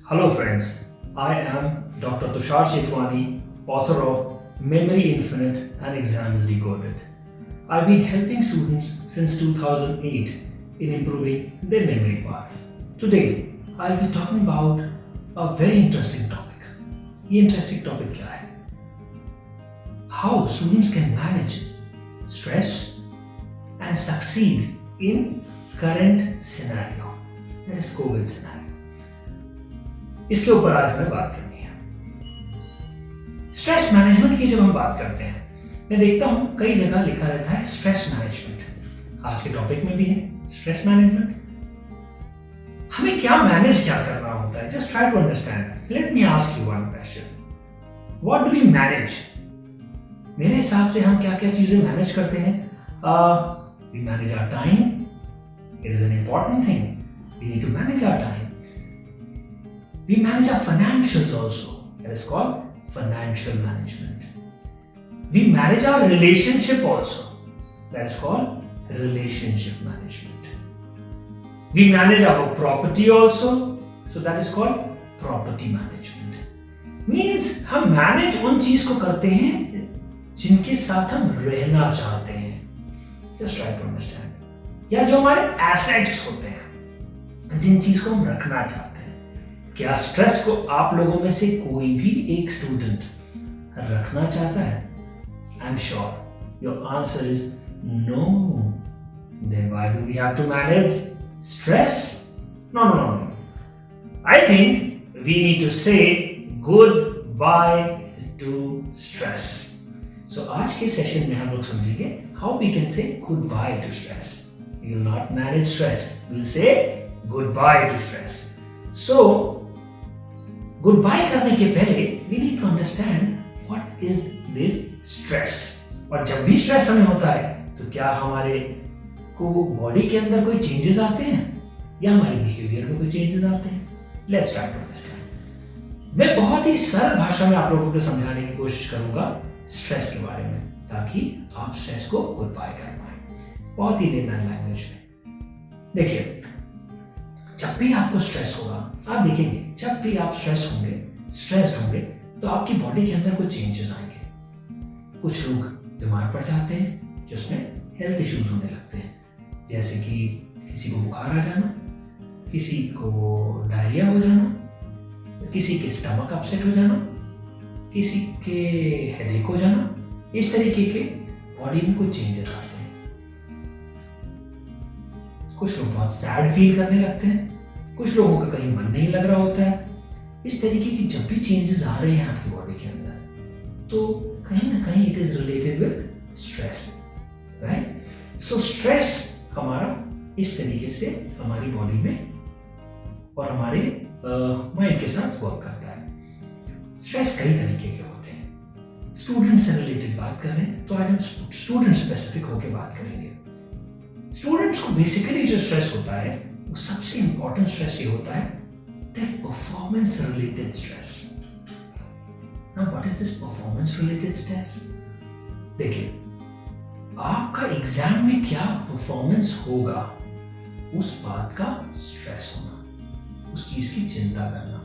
Hello friends, I am Dr. Tushar Chetwani, author of Memory Infinite and Exams Decoded. I've been helping students since 2008 in improving their memory power. Today, I'll be talking about a very interesting topic. ये interesting topic क्या है? How students can manage stress and succeed in current scenario, that is COVID scenario. इसके ऊपर आज हमें बात करनी है। स्ट्रेस मैनेजमेंट की जब हम बात करते हैं, मैं देखता हूं कई जगह लिखा रहता है स्ट्रेस मैनेजमेंट। आज के टॉपिक में भी है स्ट्रेस मैनेजमेंट। हमें क्या करना होता है? Just try to understand. Let me ask you one question, what do we manage? मेरे हिसाब से हम क्या क्या चीजें मैनेज करते हैं? We manage our time. It is an important thing, we need to manage our time. We manage our financials also. That is called financial management. We manage our relationship also. That is called relationship management. We manage our property also. So that is called property management. Means हम manage उन चीज को करते हैं जिनके साथ हम रहना चाहते हैं. Just try to understand. या जो हमारे assets होते हैं, जिन चीज को हम रखना चाहते हैं. क्या स्ट्रेस को आप लोगों में से कोई भी एक स्टूडेंट रखना चाहता है? I am sure your answer is no. Then why do we have to manage stress? No no no. I think we need to say good bye to stress. So आज के सेशन में हम लोग समझेंगे how we can say good bye to stress. We will not manage stress, we will say good bye to stress. So goodbye करने के पहले we need to understand what is this stress. और जब भी stress हमें होता है तो क्या हमारे को बॉडी के अंदर कोई चेंजेस आते हैं या हमारे बिहेवियर में कोई चेंजेस आते हैं? Let's try to understand. मैं बहुत ही सरल भाषा में आप लोगों को समझाने की कोशिश करूंगा स्ट्रेस के बारे में, ताकि आप स्ट्रेस को गुड बाय कर पाए बहुत ही लेमैन लैंग्वेज में. देखिए, जब भी आपको स्ट्रेस होगा, आप देखेंगे जब भी आप स्ट्रेस्ड होंगे तो आपकी बॉडी के अंदर कुछ चेंजेस आएंगे. कुछ लोग बीमार पड़ जाते हैं जिसमें हेल्थ इश्यूज होने लगते हैं, जैसे कि किसी को बुखार आ जाना, किसी को डायरिया हो जाना, किसी के स्टमक अपसेट हो जाना, किसी के हेडेक हो जाना. इस तरीके के बॉडी में कुछ चेंजेस आते हैं. कुछ लोग बहुत सैड फील करने लगते हैं, कुछ लोगों का कहीं मन नहीं लग रहा होता है. इस तरीके की जब भी चेंजेस आ रहे हैं आपकी बॉडी के अंदर, तो कहीं ना कहीं it is related with stress, right? So stress हमारा इस तरीके से हमारी बॉडी में और हमारे माइंड के साथ वर्क करता है. स्ट्रेस कई तरीके के होते हैं. स्टूडेंट से रिलेटेड बात कर रहे हैं तो आज हम स्टूडेंट स्पेसिफिक होकर बात करेंगे. स्टूडेंट्स को बेसिकली जो स्ट्रेस होता है, वो सबसे इंपॉर्टेंट स्ट्रेस ये होता है that performance related stress. Now what is this performance related stress? देखिए, आपका एग्जाम में क्या परफॉर्मेंस होगा, उस बात का स्ट्रेस होना, उस चीज की चिंता करना.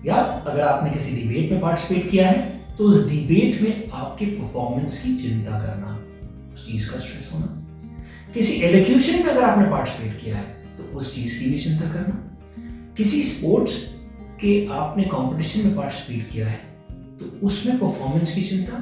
या अगर आपने किसी डिबेट में पार्टिसिपेट किया है तो उस डिबेट में आपके परफॉर्मेंस की चिंता करना, उस चीज का स्ट्रेस होना. किसी एलोक्यूशन में अगर आपने पार्टिसिपेट किया है तो उस चीज की भी चिंता करना. किसी स्पोर्ट्स के आपने कंपटीशन में पार्टिसिपेट किया है तो उसमें परफॉर्मेंस की चिंता.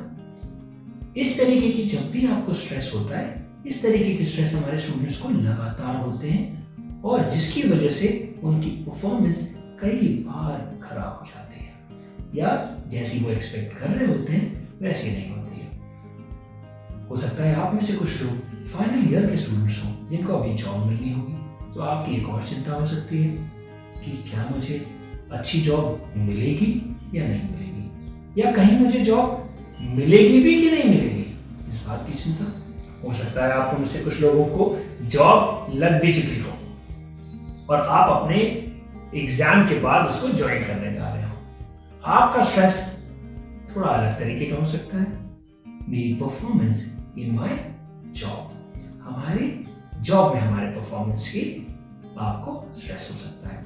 इस तरीके की जब भी आपको स्ट्रेस होता है, इस तरीके के स्ट्रेस हमारे स्टूडेंट्स को लगातार होते हैं और जिसकी वजह से उनकी परफॉर्मेंस कई बार खराब हो जाती है, या जैसी वो एक्सपेक्ट कर रहे होते हैं वैसी नहीं होती है. हो सकता है आप में से कुछ लोग फाइनल ईयर के स्टूडेंट्स हों जिनको अभी जॉब मिलनी होगी, तो आपकी एक और चिंता हो सकती है कि क्या मुझे अच्छी जॉब मिलेगी या नहीं मिलेगी, या कहीं मुझे जॉब मिलेगी भी कि नहीं मिलेगी, इस बात की चिंता. हो सकता है आप में से कुछ लोगों को जॉब लग भी चुकी हो और आप अपने एग्जाम के बाद उसको ज्वाइन करने जा रहे हो. आपका स्ट्रेस थोड़ा अलग तरीके का हो सकता है. मेरी परफॉर्मेंस इन माय जॉब, हमारे जॉब में हमारे परफॉर्मेंस की आपको स्ट्रेस हो सकता है.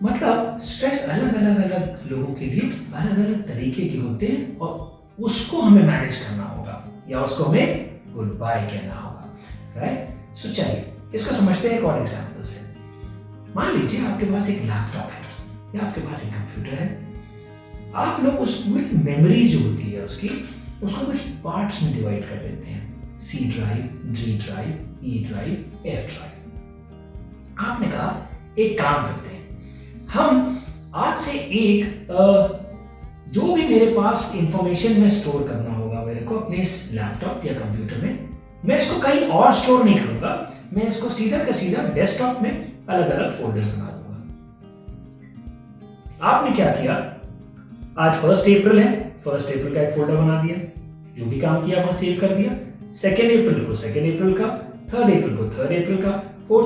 मतलब स्ट्रेस अलग अलग लोगों के लिए अलग अलग तरीके के होते हैं और उसको हमें मैनेज करना होगा या उसको हमें गुड बाय कहना होगा, राइट। सो चलिए इसको समझते हैं एक और एग्जांपल से। मान लीजिए आपके पास एक लैपटॉप है या आपके पास एक कंप्यूटर है। आप लोग उस पूरी मेमोरी जो होती है उसको कुछ पार्ट्स में डिवाइड कर देते हैं, C drive, D drive, E drive, F drive. आपने कहा एक काम करते हैं, हम आज से एक जो भी मेरे पास इंफॉर्मेशन में स्टोर करना होगा मेरे को अपने इस लैपटॉप या कंप्यूटर में, मैं इसको कहीं और स्टोर नहीं करूंगा, मैं इसको सीधा का सीधा डेस्कटॉप में अलग अलग फोल्डर्स बना दूंगा। आपने क्या किया, आज 1 अप्रैल है, 1 अप्रैल का एक फोल्डर बना दिया, जो भी काम किया वहां सेव कर दिया। 2 अप्रैल को 2 अप्रैल का, 3 अप्रैल को 3 अप्रैल का, 4 अप्रैल को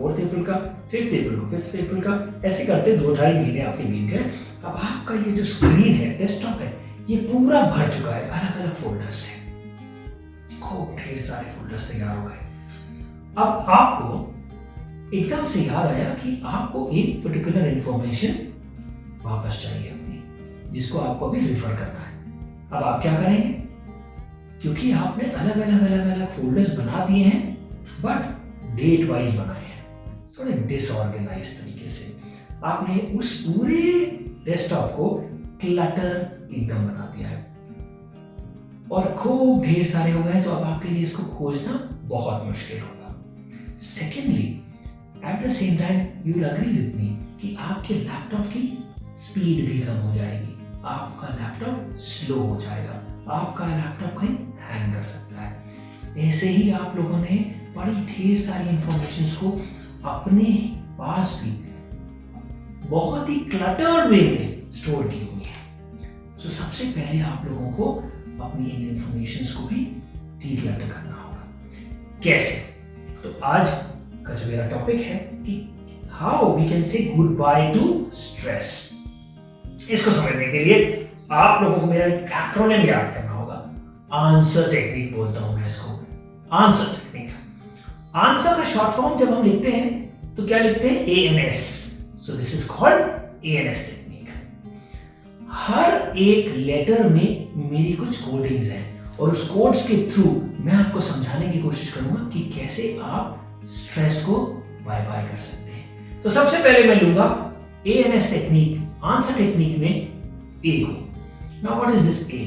4 अप्रैल का, 5 अप्रैल को 5 अप्रैल का, ऐसे करते 2-2.5 महीने आपके बीत गए। अब आपका ये जो स्क्रीन है, डेस्कटॉप है, ये पूरा भर चुका है अलग अलग फोल्डर से, खूब ढेर सारे फोल्डर्स तैयार हो गए। अब आपको एकदम से याद आया कि आपको एक पर्टिकुलर इंफॉर्मेशन वापस चाहिए अपनी, जिसको आपको अभी रेफर करना है। अब आप क्या करेंगे, क्योंकि आपने अलग अलग फोल्डर्स बना दिए हैं बट डेट वाइज बनाए हैं, थोड़े डिसऑर्गेनाइज तरीके से, आपने उस पूरे डेस्कटॉप को क्लटर एकदम बना दिया है और खूब ढेर सारे हो गए, तो अब आपके लिए इसको खोजना बहुत मुश्किल होगा। Secondly, at the same time you will agree with me कि आपके लैपटॉप की स्पीड भी कम हो जाएगी, आपका लैपटॉप स्लो हो जाएगा, आपका लैपटॉप कहीं हैंग कर सकता है। ऐसे ही आप लोगों ने बड़ी ढेर सारी इंफॉर्मेशंस को अपने पास भी बहुत ही क्लटर्ड वे में स्टोर की हुई है। सो सबसे पहले आप लोगों को अपनी इन इंफॉर्मेशंस को भी डीक्लटर करना होगा। कैसे? तो आज का जो मेरा टॉपिक है कि how we can say good bye to stress. इसको समझने के लिए आप लोगों को मेरा एक एक्रोनिम याद करना होगा, आंसर टेक्निक बोलता हूं मैं इसको, आंसर टेक्निक। आंसर का शॉर्ट फॉर्म जब हम लिखते हैं तो क्या लिखते हैं, ANS। So this is called ANS technique. हर एक लेटर में मेरी कुछ कोडिंग्स हैं और उस कोड्स के थ्रू मैं आपको समझाने की कोशिश करूंगा कि कैसे आप स्ट्रेस को बाय बाय कर सकते हैं। तो सबसे पहले मैं लूंगा ANS टेक्निक, आंसर टेक्निक में A को। Now what is this A?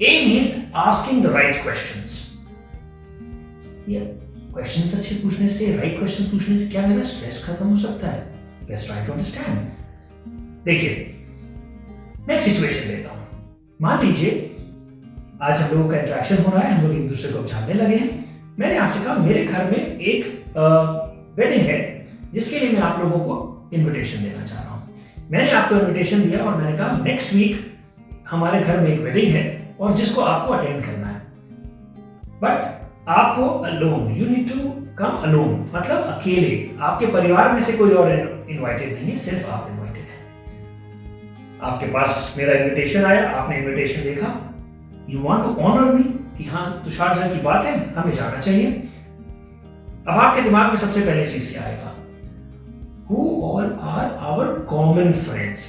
A means asking the right questions. Yeah, questions अच्छे पूछने से, राइट क्वेश्चन पूछने से क्या मेरा स्ट्रेस खत्म हो सकता है? Let's try to understand. देखिए, मैं एक सिचुएशन लेता हूं। मान लीजिए आज हम लोगों का इंटरेक्शन हो रहा है, हम लोग एक दूसरे को जानने लगे हैं। मैंने आपसे कहा मेरे घर में एक वेडिंग है जिसके लिए मैं आप लोगों को इनविटेशन देना चाह रहा हूं। मैंने आपको इनविटेशन दिया और मैंने कहा नेक्स्ट वीक हमारे घर में एक वेडिंग है और जिसको आपको अटेंड करना है, बट आपको alone, you need to come alone, मतलब अकेले, आपके परिवार में से कोई और इनवाइटेड नहीं है, सिर्फ आप इनवाइटेड हैं। आपके पास मेरा इनविटेशन आया, आपने इनविटेशन देखा, यू वांट टू ऑनर मी कि हाँ तुषार सर की बात है, हमें जाना चाहिए। अब आपके दिमाग में सबसे पहले चीज क्या आएगा, Who all are our common friends,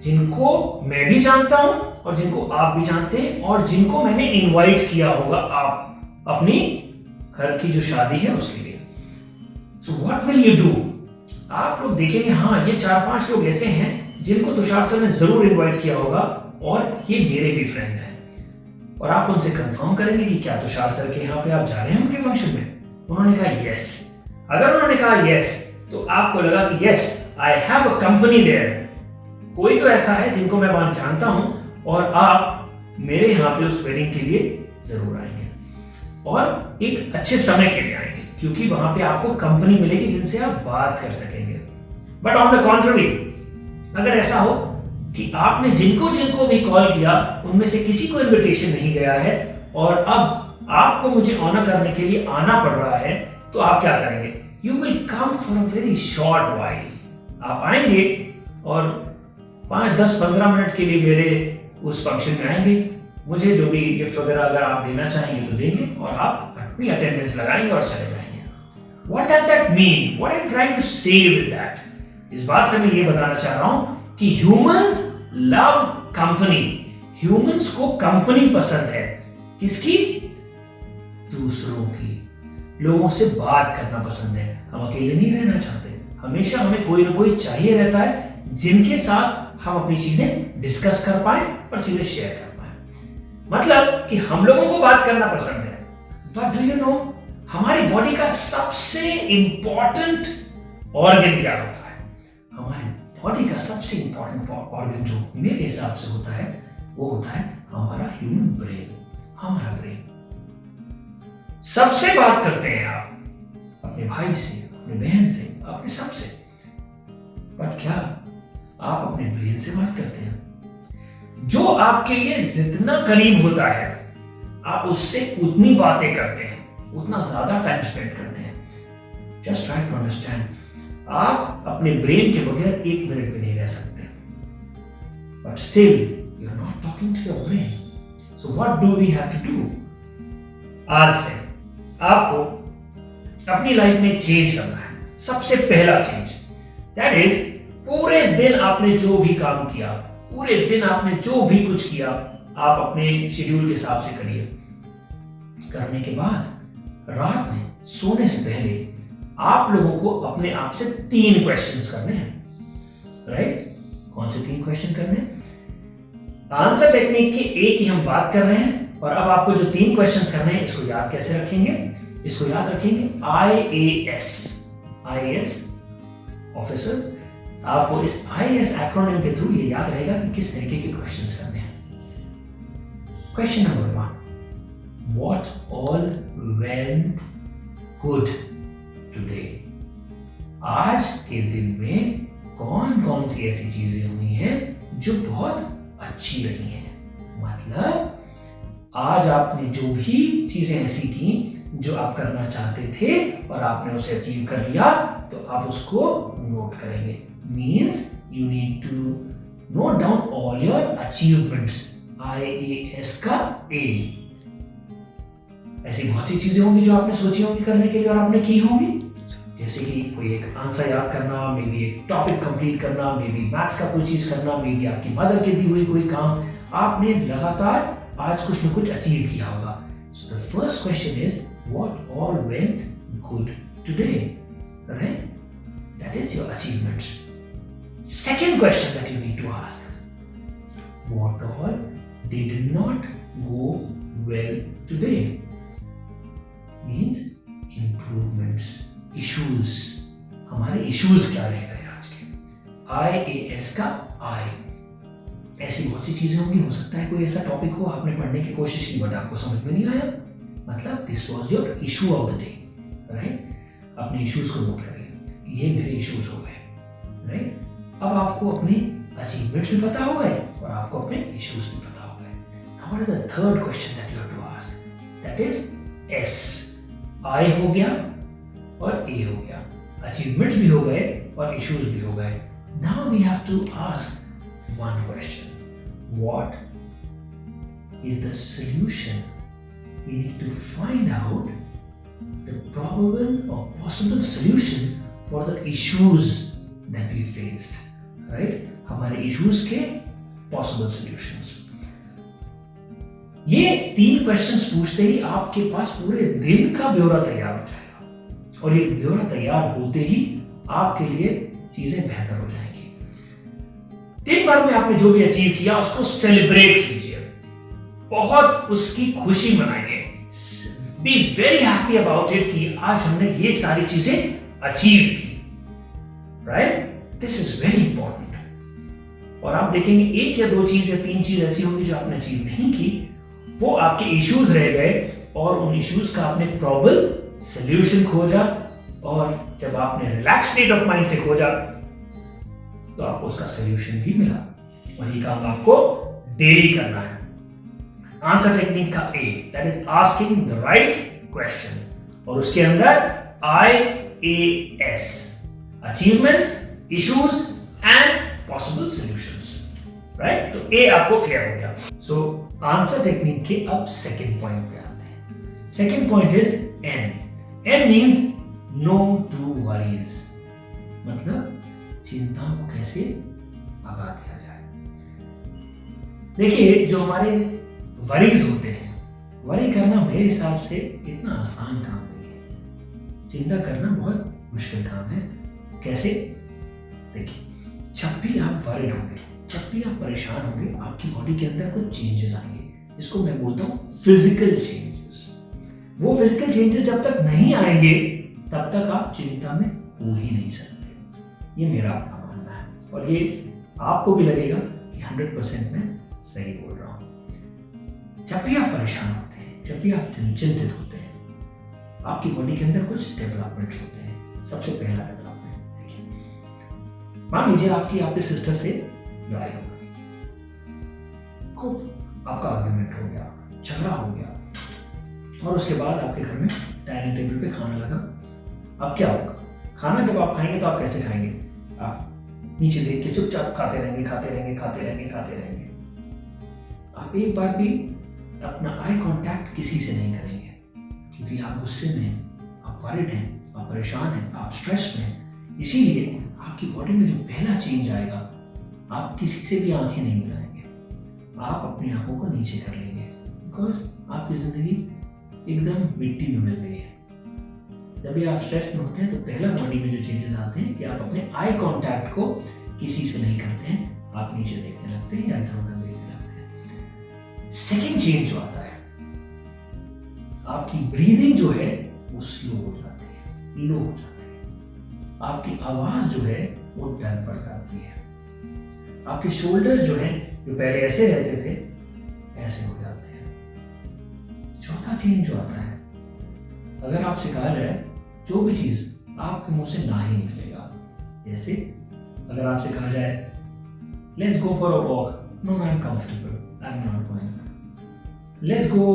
जिनको मैं भी जानता हूं और जिनको आप भी जानते हैं और जिनको मैंने इनवाइट किया होगा आप अपनी घर की जो शादी है उसके लिए। So what will you do? आप लोग देखेंगे हाँ ये 4-5 लोग ऐसे हैं जिनको तुषार सर ने जरूर इनवाइट किया होगा और ये मेरे भी फ्रेंड्स हैं, और आप उनसे कंफर्म करेंगे कि क्या तुषार सर के यहाँ पे आप जा रहे हैं उनके फंक्शन में। उन्होंने कहा यस। अगर उन्होंने कहा यस तो आपको लगा कि yes I have a company there, कोई तो ऐसा है जिनको मैं वहां जानता हूं और आप मेरे यहाँ पे उस वेडिंग के लिए जरूर आएंगे और एक अच्छे समय के लिए आएंगे, क्योंकि वहां पे आपको कंपनी मिलेगी जिनसे आप बात कर सकेंगे। बट ऑन द कॉन्ट्ररी, अगर ऐसा हो कि आपने जिनको जिनको भी कॉल किया उनमें से किसी को इनविटेशन नहीं गया है और अब आपको मुझे ऑनर करने के लिए आना पड़ रहा है, तो आप क्या करेंगे? You will come for a very short while. आप आएंगे और 5, 10, 15 मिनट के लिए मेरे उस फंक्शन में आएंगे, मुझे जो भी गिफ्ट वगैरह अगर आप देना चाहेंगे तो देंगे और आप अपनी अटेंडेंस लगाएंगे और चले जाएंगे। What does that mean? What are you trying to say with that? इस बात से मैं ये बताना चाह रहा हूं कि ह्यूमंस लव कंपनी। ह्यूमंस को कंपनी पसंद है। किसकी? दूसरों की। लोगों से बात करना पसंद है। हम अकेले नहीं रहना चाहते। हमेशा हमें कोई ना कोई चाहिए रहता है जिनके साथ हम अपनी चीजें डिस्कस कर पाए और चीजें शेयर कर पाए। मतलब कि हम लोगों को बात करना पसंद है। बट डू यू नो, हमारी बॉडी का सबसे इंपॉर्टेंट ऑर्गन क्या होता है? हमारी बॉडी का सबसे इंपॉर्टेंट ऑर्गन जो मेरे हिसाब से होता है वो होता है हमारा ह्यूमन ब्रेन, हमारा ब्रेन। सबसे बात करते हैं आप अपने भाई से, अपने बहन से, अपने सबसे। बट क्या आप अपने ब्रेन से बात करते हैं? जो आपके लिए जितना करीब होता है आप उससे उतनी बातें करते हैं, उतना ज्यादा टाइम स्पेंड करते हैं। जस्ट ट्राई टू अंडरस्टैंड, आप अपने ब्रेन के बगैर 1 मिनट भी नहीं रह सकते। But still you are not talking to your brain. So what do we have to do? आज से आपको अपनी लाइफ में चेंज करना है। सबसे पहला चेंज दैट इज, पूरे दिन आपने जो भी काम किया, पूरे दिन आपने जो भी कुछ किया, आप अपने शेड्यूल के हिसाब से करिए। करने के बाद रात में सोने से पहले आप लोगों को अपने आप से 3 क्वेश्चंस करने हैं। राइट? कौन से 3 क्वेश्चन करने हैं? आंसर टेक्निक के एक ही हम बात कर रहे हैं। और अब आपको जो 3 क्वेश्चंस करने हैं, इसको याद कैसे रखेंगे? इसको याद रखेंगे IAS ऑफिसर। आपको इस IAS एक्रोनिम के थ्रू ये याद रहेगा कि किस तरीके के क्वेश्चंस करने हैं। Question number 1, What all went good today? आज के दिन में कौन कौन सी ऐसी चीजें हुई हैं जो बहुत अच्छी रही हैं? मतलब आज आपने जो भी चीजें ऐसी की जो आप करना चाहते थे और आपने उसे अचीव कर लिया, तो आप उसको नोट करेंगे। Means you need to note down all your achievements. IAS का A। ऐसी बहुत सी चीजें होंगी जो आपने सोची होंगी करने के लिए और आपने की होंगी। जैसे कि कोई एक आंसर याद करना, मे बी एक टॉपिक कंप्लीट करना, मे बी मैथ्स का कोई चीज करना, मे बी आपकी मदर के दी हुई कोई काम। आपने लगातार आज कुछ न कुछ अचीव किया होगा। So the first question is, what all went good today? Right? That is your achievements. Second question that you need to ask, what all did not go well today? Means improvements, issues. हमारे issues क्या रह गए आज के? IAS का I। ऐसी बहुत सी चीजें होंगी। हो सकता है कोई ऐसा टॉपिक हो आपने पढ़ने की कोशिश की बट आपको समझ में नहीं आया। मतलब this was your issue of the day. Right? अपने इश्यूज को नोट करिए, ये मेरे इश्यूज हो गए। राइट? अब आपको अपने अचीवमेंट्स भी पता हो गए और आपको अपने इश्यूज भी पता हो गए। Now what is the third question that you have to ask? That is S। I हो गया और A हो गया। अचीवमेंट्स भी हो गए और इश्यूज भी हो गए। Now we have to ask one question. What is the solution? We need to find out the probable or possible solution for the issues that we faced. Right? हमारे issues के possible solutions. ये 3 questions पूछते ही आपके पास पूरे दिन का ब्यौरा तैयार हो जाएगा और ये ब्यौरा तैयार होते ही आपके लिए चीजें बेहतर हो जाएंगी। दिन भर में आपने जो भी अचीव किया उसको सेलिब्रेट कीजिए, बहुत उसकी खुशी मनाइए। Be very happy about it कि आज हमने ये सारी चीजें अचीव की। Right? This is very important. और आप देखेंगे 1 या 2 चीज या 3 चीज ऐसी होंगी जो आपने अचीव नहीं की, वो आपके इश्यूज रह गए और उन इश्यूज का आपने प्रॉबल सोल्यूशन खोजा। और जब आपने रिलैक्स स्टेट ऑफ माइंड से खोजा तो आपको उसका सोल्यूशन भी मिला। और ये काम आपको डेली करना है। आंसर टेक्निक का A, that is asking the right question. और उसके अंदर IAS, achievements, issues and possible solutions. Right? तो A आपको क्लियर हो गया। सो आंसर टेक्निक के अब सेकेंड पॉइंट पे आते हैं। Second point is N। N means no to worries. मतलब चिंताओं को कैसे भगा दिया जाए। देखिए, जो हमारे वरीज होते हैं, वरी करना मेरे हिसाब से इतना आसान काम नहीं है। चिंता करना बहुत मुश्किल काम है। कैसे? देखिए, जब भी आप वरीड होंगे, जब भी आप परेशान होंगे, आपकी बॉडी के अंदर कुछ चेंजेस आएंगे, जिसको मैं बोलता हूँ फिजिकल चेंजेस। वो फिजिकल चेंजेस जब तक नहीं आएंगे तब तक आप चिंता में हो ही नहीं सकते। ये मेरा अपना मानना है, और ये आपको भी लगेगा कि 100% मैं सही बोल रहा हूँ। जब भी आप परेशान होते हैं, जब भी आप चिंतित होते हैं, आपकी बॉडी के अंदर कुछ डेवलपमेंट्स होते हैं। सबसे पहला डेवलपमेंट देखिए, मान लीजिए आपकी सिस्टर से लड़ाई हो गई, खूब आपका आर्ग्यूमेंट हो गया, झगड़ा हो गया, और उसके बाद आपके घर में डाइनिंग टेबल पे खाना लगा। अब क्या होगा? खाना जब आप खाएंगे तो आप कैसे खाएंगे? आप नीचे देख के चुपचाप खाते रहेंगे, खाते रहेंगे, खाते रहेंगे, खाते रहेंगे। आप एक बार भी अपना आई कांटेक्ट किसी से नहीं करेंगे, क्योंकि आप गुस्से में हैं, आप वरिड हैं, आप परेशान हैं, आप स्ट्रेस में हैं। इसीलिए आपकी बॉडी में जो पहला चेंज आएगा, आप किसी से भी आंखें नहीं मिलाएंगे, आप अपनी आंखों को नीचे कर लेंगे, बिकॉज आपकी जिंदगी एकदम मिट्टी में मिल रही है। जब भी आप स्ट्रेस में होते हैं तो पहला बॉडी में जो चेंजेस आते हैं कि आप अपने आई कांटेक्ट को किसी से नहीं करते हैं, आप नीचे देखने लगते हैं या इधर उधर देखने लगते हैं। सेकेंड चेंज जो आता है, आपकी ब्रीदिंग जो है वो स्लो हो जाती है, लो हो जाती है। आपकी आवाज जो है वो डर पड़ जाती है। आपके शोल्डर जो है, जो पहले ऐसे रहते थे, ऐसे हो जाते हैं। चौथा चेंज जो आता है, अगर आपसे कहा जाए जो भी चीज आपके मुंह से ना ही निकलेगा, जैसे अगर आपसे कहा जाए let's go for a walk, no I am comfortable, I am not going. Let's go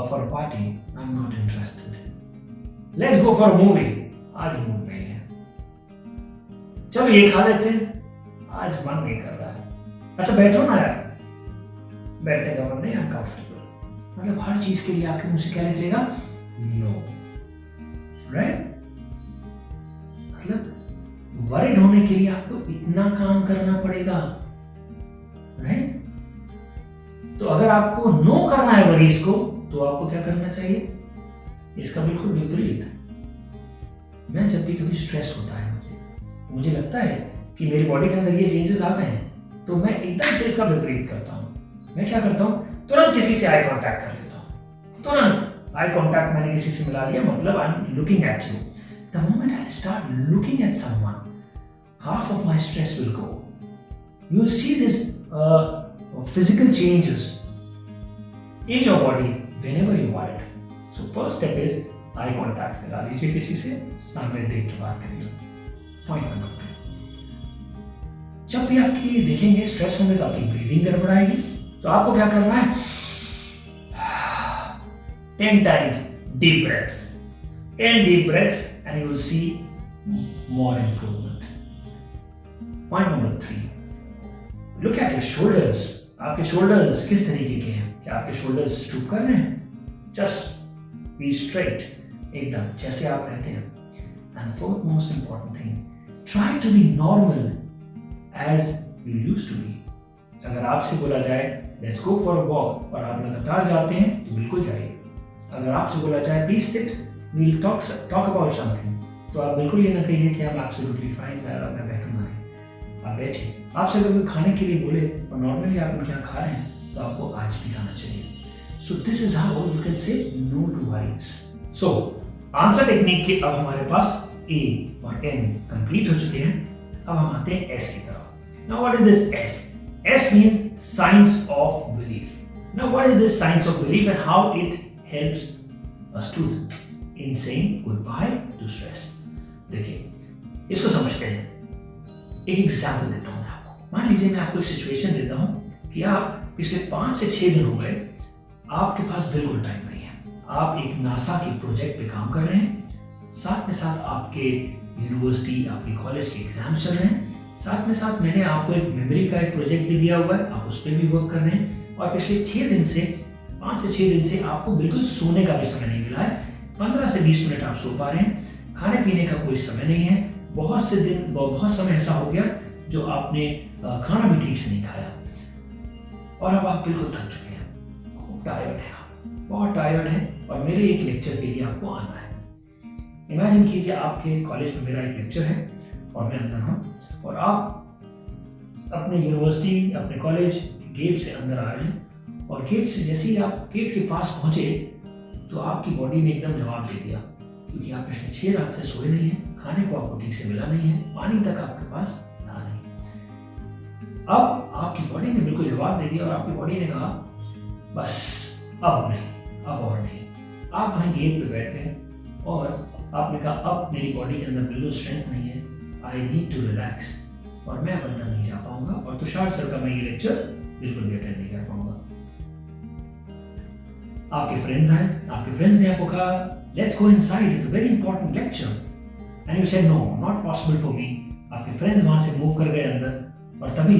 for a party, I am not interested. Let's go for a movie, आज मूड नहीं है। चलो ये खा लेते हैं, आज मन नहीं कर रहा है। अच्छा बैठो ना यार, बैठने का मन नहीं, आई एम कंफर्टेबल। मतलब हर चीज के लिए आपके मुंह से क्या निकलेगा? No, right? मतलब वरिड होने के लिए आपको इतना काम करना पड़ेगा, राइट? तो अगर आपको नो करना है वरीज को, तो आपको क्या करना चाहिए? इसका बिल्कुल विपरीत। मैं जब भी कभी स्ट्रेस होता है, मुझे लगता है कि मेरी बॉडी के अंदर ये चेंजेस आ गए हैं, तो मैं एकदम से इसका विपरीत करता हूं। मैं क्या करता हूं? तुरंत किसी से आई कांटेक्ट कर लेता हूं। तुरंत आई कांटेक्ट मैंने किसी से मिला लिया, मतलब I am looking at you. The moment I start looking at someone, half of my stress will go. You will see this physical changes in your body whenever you want it. So first step is eye contact. मिला लीजिए किसी से, सामने देख के बात करिए। Point number 2, जब भी आपकी देखेंगे स्ट्रेस होंगे तो आपकी ब्रीदिंग गड़बड़ाएगी, तो आपको क्या करना है? 10 times deep breaths, 10 deep breaths, and you will see more improvement. Point number 3, look at your shoulders. आपके shoulders किस तरीके के हैं? क्या आपके shoulders stoop कर रहे हैं? Just be straight, एकदम जैसे आप रहते हैं. And fourth most important thing, try to be normal as you used to be. अगर आपसे बोला जाए let's go for a walk और आप लगातार जाते हैं तो बिल्कुल जाइए. अगर आपसे बोला जाए please sit, we'll talk about something, तो आप बिल्कुल ये ना कहिए कि I'm absolutely fine, मैं बैठूंगा नहीं. आप बैठिए. आपसे अगर कोई खाने के लिए बोले और नॉर्मली आप उनके यहाँ खा रहे हैं तो आपको आज भी खाना चाहिए. So this is how you can say no to worries. So answer technique के अब हमारे पास A और N कंप्लीट हो चुके हैं. अब हम आते हैं S की तरफ. Now what is this S? S means science of belief. Now what is this science of belief and how it helps a student in saying goodbye to stress? देखिए इसको समझते हैं. एक एग्जाम्पल देता हूँ मैं आपको. मान लीजिए मैं आपको एक सिचुएशन देता हूँ कि आप पिछले 5 से 6 दिन हो गए, आपके पास बिल्कुल टाइम नहीं है. आप एक नासा के प्रोजेक्ट पे काम कर रहे हैं, साथ में साथ आपके यूनिवर्सिटी, आपके कॉलेज के एग्जाम्स चल रहे हैं, साथ में साथ मैंने आपको एक मेमोरी का एक प्रोजेक्ट भी दिया हुआ है, आप उस पर भी वर्क कर रहे हैं. और पिछले 6 दिन से 5 से 6 दिन से आपको बिल्कुल सोने का भी समय नहीं मिला है. 15 से 20 मिनट आप सो पा रहे हैं. खाने पीने का कोई समय नहीं है. बहुत से दिन बहुत समय ऐसा हो गया जो आपने खाना भी ठीक से नहीं खाया और अब आप बिल्कुल थक चुके हैं, खूब टायर्ड हैं, आप बहुत टायर्ड हैं और मेरे एक लेक्चर के लिए आपको आना है। इमेजिन कीजिए आपके कॉलेज में मेरा एक लेक्चर है और मैं अंदर हूँ और आप अपने यूनिवर्सिटी, अपने कॉलेज के गेट से अंदर आ रहे हैं और गेट से जैसे ही आप गेट के पास पहुंचे तो आपकी बॉडी ने एकदम जवाब दे दिया, क्योंकि आप पिछले 6 रात से सोए नहीं हैं, खाने को आपको ठीक से मिला नहीं है, पानी तक आपके पास था नहीं। अब आपकी बॉडी ने बिल्कुल जवाब दे दिया और आपकी बॉडी ने कहा बस अब नहीं, अब और नहीं। आप वहीं गेट पे बैठ गए और आपने कहा अब मेरी बॉडी के अंदर बिल्कुल स्ट्रेंथ नहीं है, आई नीड टू रिलैक्स और मैं अब अंदर नहीं जा पाऊंगा और तुषार सर का मैं ये लेक्चर बिल्कुल भी अटेंड नहीं कर पाऊंगा। आपके फ्रेंड्स आए, आपके फ्रेंड्स ने आपको कहा let's go inside, it's a very important lecture and you said no, not possible for me. आपके फ्रेंड्स वहां से मूव कर गए अंदर और तभी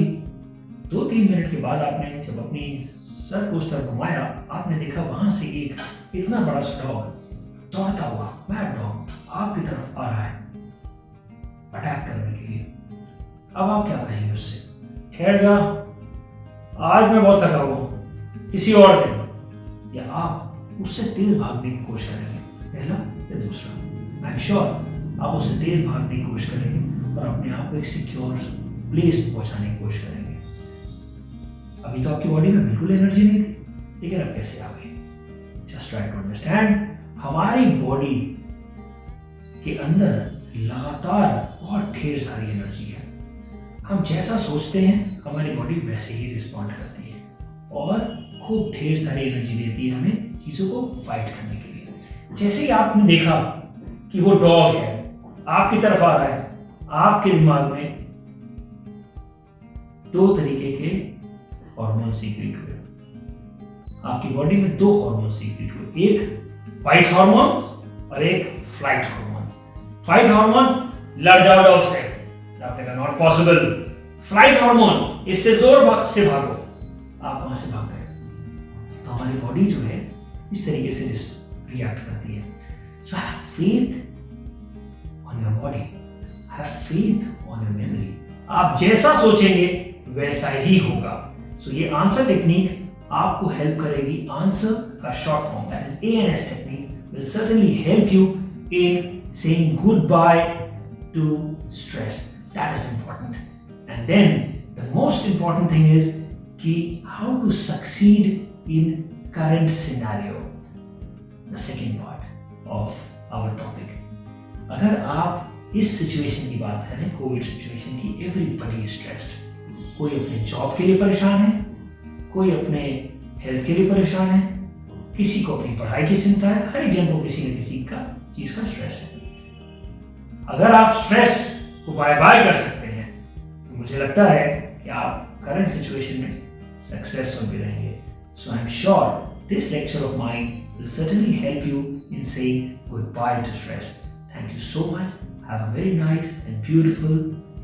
2-3 मिनट के बाद आपने जब अपनी सर को उस तरफ घुमाया, आपने देखा वहां से एक इतना बड़ा सा डॉग दौड़ता हुआ, मैड डॉग आपकी तरफ आ रहा है अटैक करने के लिए। अब आप क्या कहेंगे उससे? ठहर जा, आज मैं बहुत थका हुआ हूं, किसी और दिन। या आप उससे तेज भागने की कोशिश करेंगे, पहला या दूसरा? आई एम श्योर आप उससे तेज भागने की कोशिश करेंगे और अपने आप को एक सिक्योर प्लेस पे पहुंचाने की कोशिश करेंगे। अभी तो आपकी बॉडी में बिल्कुल एनर्जी नहीं थी, लेकिन अब कैसे आ गई? जस्ट ट्राई टू अंडरस्टैंड, हमारी बॉडी के अंदर लगातार बहुत ढेर सारी एनर्जी है। हम जैसा सोचते हैं हमारी बॉडी वैसे ही रिस्पॉन्ड करती है और खूब ढेर सारी एनर्जी देती है हमें चीजों को फाइट करने के लिए। जैसे ही आपने देखा कि वो डॉग है आपकी तरफ आ रहा है, आपके दिमाग में 2 तरीके के हार्मोन सीक्रेट हुए। आपकी बॉडी में 2 हार्मोन सीक्रेट हुए, एक फाइट हार्मोन और एक फ्लाइट हार्मोन। फाइट हार्मोन, लड़ जाओ डॉग से, आपने कहा नॉट पॉसिबल। फ्लाइट हार्मोन, इससे जोर से भागो, आप वहां से भाग गए। तो हमारी बॉडी जो है इस तरीके से रिएक्ट करती है। So have faith on your body, have faith on your memory. आप जैसा सोचेंगे वैसा ही होगा। सो ये आंसर टेक्निक आपको हेल्प करेगी। आंसर का short form, that is ANS technique, will certainly help you in saying goodbye to stress. That is important. And then the most important thing is कि how to succeed in current scenario, the second part of our topic. अगर आप इस situation की बात करें, Covid situation की, everybody is stressed. कोई अपने जॉब के लिए परेशान है, कोई अपने हेल्थ के लिए परेशान है, किसी को अपनी पढ़ाई की चिंता है, हर एक जन को किसी न किसी का चीज का स्ट्रेस है। अगर आप स्ट्रेस को बाय बाय कर सकते हैं तो मुझे लगता है कि आप करंट सिचुएशन में सक्सेसफुल भी रहेंगे। So I am sure this lecture of mine will certainly help you in saying good bye to stress. Thank you so much, have a very nice and beautiful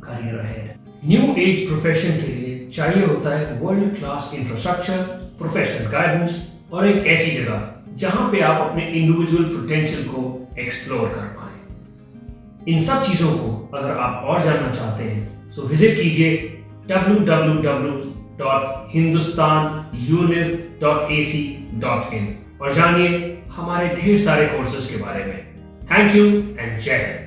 career ahead. New age profession के लिए चाहिए होता है world class infrastructure, professional guidance और एक ऐसी जगह जहां पे आप अपने इंडिविजुअल पोटेंशियल को एक्सप्लोर कर पाए। इन सब चीजों को अगर आप और जानना चाहते हैं तो विजिट कीजिए www.hindustanuniv.ac.in और जानिए हमारे ढेर सारे कोर्सेज के बारे में। थैंक यू एंड जय हिंद।